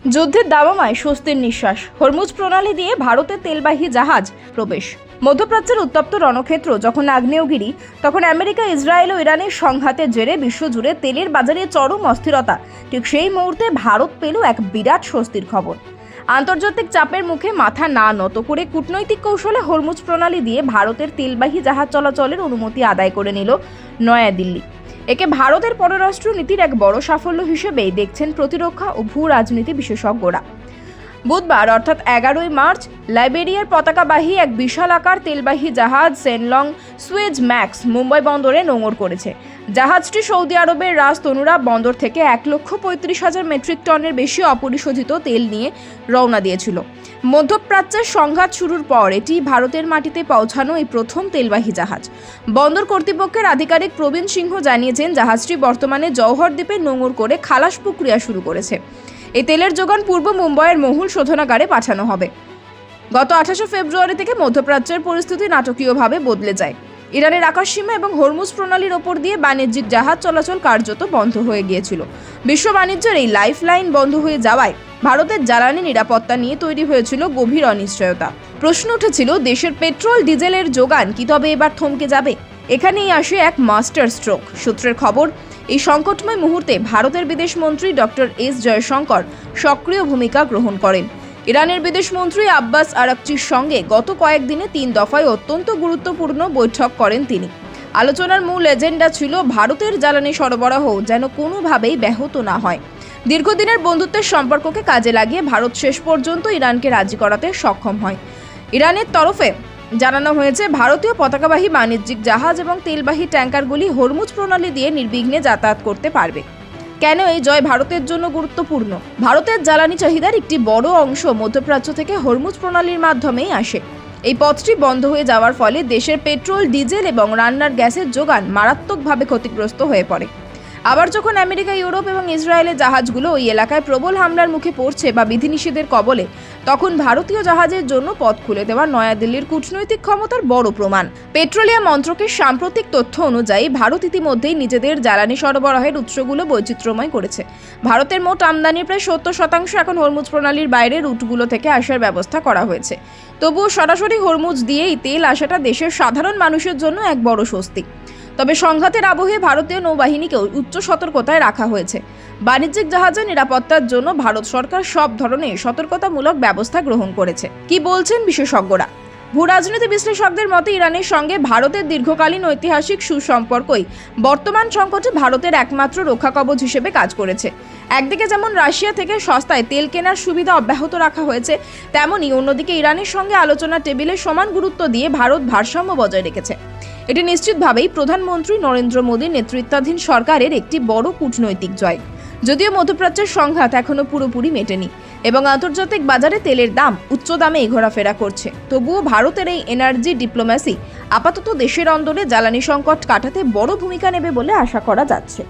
যুদ্ধের দাবামায় স্বস্তির নিঃশ্বাস। হরমুজ প্রণালী দিয়ে ভারতের তেলবাহী জাহাজ প্রবেশ। মধ্যপ্রাচ্যের উত্তপ্ত রণক্ষেত্র যখন আগ্নেয়গিরি, তখন আমেরিকা, ইসরায়েল ও ইরানের সংঘাতের জেরে বিশ্বজুড়ে তেলের বাজারে চরম অস্থিরতা। ঠিক সেই মুহূর্তে ভারত পেল এক বিরাট স্বস্তির খবর। আন্তর্জাতিক চাপের মুখে মাথা না নত করে কূটনৈতিক কৌশলে হরমুজ প্রণালী দিয়ে ভারতের তেলবাহী জাহাজ চলাচলের অনুমতি আদায় করে নিল নয়াদিল্লি। একে ভারতের পররাষ্ট্র নীতির এক বড় সাফল্য হিসেবেই দেখছেন প্রতিরক্ষা ও ভূ রাজনীতি বিশেষজ্ঞরা। বুধবার অর্থাৎ 11ই মার্চ লাইবেরিয়ার পতাকাবাহী এক বিশালাকার তেলবাহী জাহাজ সেনলং সুয়েজ ম্যাক্স মুম্বাই বন্দরে নোঙর করেছে। জাহাজটি সৌদি আরবের রাস তনুরা বন্দর থেকে 1,35,000 মেট্রিক টনের বেশি অপরিশোধিত তেল নিয়ে রওনা দিয়েছিল। মধ্যপ্রাচ্যের সংঘাত শুরুর পর এটি ভারতের মাটিতে পৌঁছানো এই প্রথম তেলবাহী জাহাজ। বন্দর কর্তৃপক্ষের আধিকারিক প্রবীণ সিংহ জানিয়েছেন, জাহাজটি বর্তমানে জওহর দ্বীপে নোঙর করে খালাস প্রক্রিয়া শুরু করেছে। এই তেলের যোগান পূর্ব মুম্বাইয়ের মহুল শোধনাগারে পাঠানো হবে। গত 28 ফেব্রুয়ারি থেকে মধ্যপ্রাচ্যের পরিস্থিতি নাটকীয়ভাবে বদলে যায়। ইরানের আকাশসীমা এবং হরমুজ প্রণালীর ওপর দিয়ে বাণিজ্যিক জাহাজ চলাচল কার্যত বন্ধ হয়ে গিয়েছিল। বিশ্ব বাণিজ্যের এই লাইফ লাইন বন্ধ হয়ে যাওয়ায় ভারতের জ্বালানি নিরাপত্তা নিয়ে তৈরি হয়েছিল গভীর অনিশ্চয়তা। প্রশ্ন উঠেছিল, দেশের পেট্রোল ডিজেলের যোগান কি তবে এবার থমকে যাবে? এখানেই আসে এক মাস্টার স্ট্রোক। সূত্রের খবর, এই সংকটময় মুহূর্তে ভারতের বিদেশমন্ত্রী ডক্টর এস জয়শঙ্কর সক্রিয় ভূমিকা গ্রহণ করেন। ইরানের বিদেশমন্ত্রী আব্বাস আরাকচির সঙ্গে গত কয়েকদিনে 3 দফায় অত্যন্ত গুরুত্বপূর্ণ বৈঠক করেন তিনি। আলোচনার মূল এজেন্ডা ছিল ভারতের জ্বালানি সরবরাহ যেন কোনোভাবেই ব্যাহত না হয়। দীর্ঘদিনের বন্ধুত্বের সম্পর্ককে কাজে লাগিয়ে ভারত শেষ পর্যন্ত ইরানকে রাজি করাতে সক্ষম হয়। ইরানের তরফে জানানো হয়েছে, ভারতীয় পতাকাবাহী বাণিজ্যিক জাহাজ এবং তেলবাহী ট্যাঙ্কারগুলি হরমুজ প্রণালী দিয়ে নির্বিঘ্নে যাতায়াত করতে পারবে। কেন এই জয় ভারতের জন্য গুরুত্বপূর্ণ? ভারতের জ্বালানি চাহিদার একটি বড় অংশ মধ্যপ্রাচ্য থেকে হরমুজ প্রণালীর মাধ্যমেই আসে। এই পথটি বন্ধ হয়ে যাওয়ার ফলে দেশের পেট্রোল, ডিজেল এবং রান্নার গ্যাসের যোগান মারাত্মকভাবে ক্ষতিগ্রস্ত হয়ে পড়ে। আবার যখন আমেরিকা, ইউরোপ এবং ইসরায়েলের জাহাজগুলো ওই এলাকায় প্রবল হামলার মুখে পড়ছে বা বিধিনিষেধের কবলে, তখন ভারতীয় জাহাজের জন্য পথ খুলে দেওয়া নয়াদিল্লির কূটনৈতিক ক্ষমতার বড় প্রমাণ। পেট্রোলিয়াম মন্ত্রকের সাম্প্রতিক তথ্য অনুযায়ী ভারত ইতিমধ্যেই নিজেদের জ্বালানি সরবরাহের উৎসগুলো বৈচিত্র্যময় করেছে। ভারতের মোট আমদানির প্রায় 70% এখন হরমুজ প্রণালীর বাইরে রুটগুলো থেকে আসার ব্যবস্থা করা হয়েছে। তবুও সরাসরি হরমুজ দিয়েই তেল আসাটা দেশের সাধারণ মানুষের জন্য এক বড় স্বস্তি। তবে সংঘাতের আবহে ভারতীয় নৌবাহিনীকেও উচ্চ সতর্কতায় রাখা হয়েছে। বাণিজ্যিক জাহাজের নিরাপত্তার জন্য ভারত সরকার সব ধরনের সতর্কতামূলক ব্যবস্থা গ্রহণ করেছে। কি বলছেন বিশেষজ্ঞরা? ভূরাজনীতি বিশ্লেষকদের মতে, ইরানের সঙ্গে ভারতের দীর্ঘকালীন ঐতিহাসিক সুসম্পর্কই বর্তমান সংকটে ভারতের একমাত্র রক্ষা কবচ হিসেবে কাজ করেছে। একদিকে যেমন রাশিয়া থেকে সস্তায় তেল কেনার সুবিধা অব্যাহত রাখা হয়েছে, তেমনি অন্যদিকে ইরানের সঙ্গে আলোচনার টেবিলে সমান গুরুত্ব দিয়ে ভারত ভারসাম্য বজায় রেখেছে। এটি নিশ্চিতভাবেই প্রধানমন্ত্রী নরেন্দ্র মোদীর নেতৃত্বাধীন সরকারের একটি বড় কূটনৈতিক জয়। যদিও মধ্যপ্রাচ্যের সংঘাত এখনো পুরোপুরি মেটেনি এবং আন্তর্জাতিক বাজারে তেলের দাম উচ্চ দামে ঘোরাফেরা করছে, তবুও ভারতের এই এনার্জি ডিপ্লোম্যাসি আপাতত দেশের অন্দরে জ্বালানি সংকট কাটাতে বড় ভূমিকা নেবে বলে আশা করা যাচ্ছে।